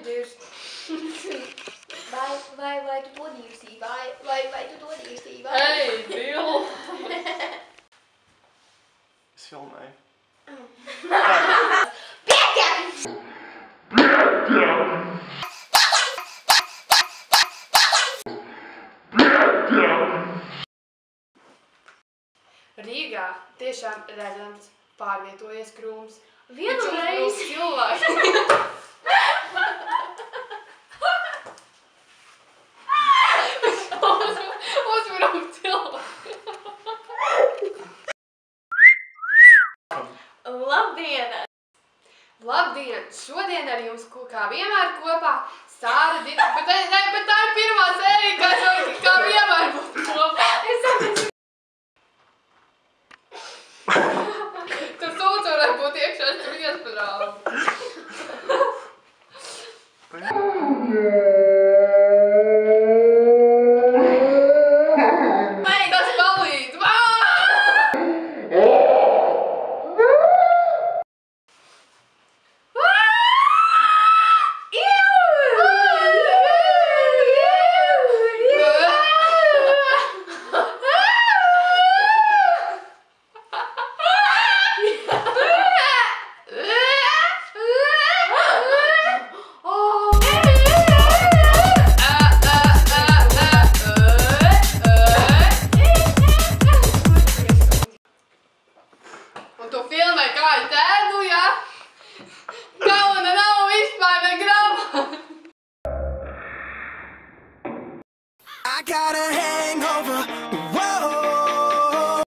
dirst. Vai tu to dirsti? Vai tu to dirsti? Hei, Bill! Es filmēju. Rīgā tiešām redzams pārvietojies krūms. Vienu reizi. Cilvēki. Uzvaram cilvēki. Labdien! Labdien! Šodien ar jums kā vienmēr kopā Sāra Dina. Bet tā ir pirmā sērija, kā vienmēr būtu kopā. Tur sūds varētu būt iekšā, es tur iespadrāvu. Tas palīdz! Un tu filmē kā es ēdu, ja? Kauna nav vispār ne grama. I got a hangover. Whoa.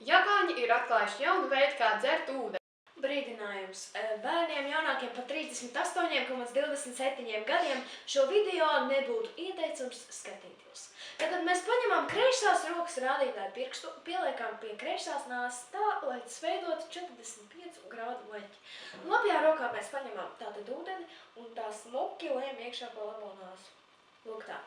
Japāņi ir atklājuši jaunu veidu, kā dzert ūdeni. Brīdinājums. Bērniem jaunākiem par 38,27 gadiem šo video nebūtu ieteicams skatīties. Tad mēs paņemam kreisās rokas rādītāju pirkstu, pieliekam pie kreisās nāsas tā, lai tas veidotu 45 grādu leķi. Labajā rokā mēs paņemam tātad ūdeni un tā smuki lejam iekšā pa labo nāsu. Lūk tā.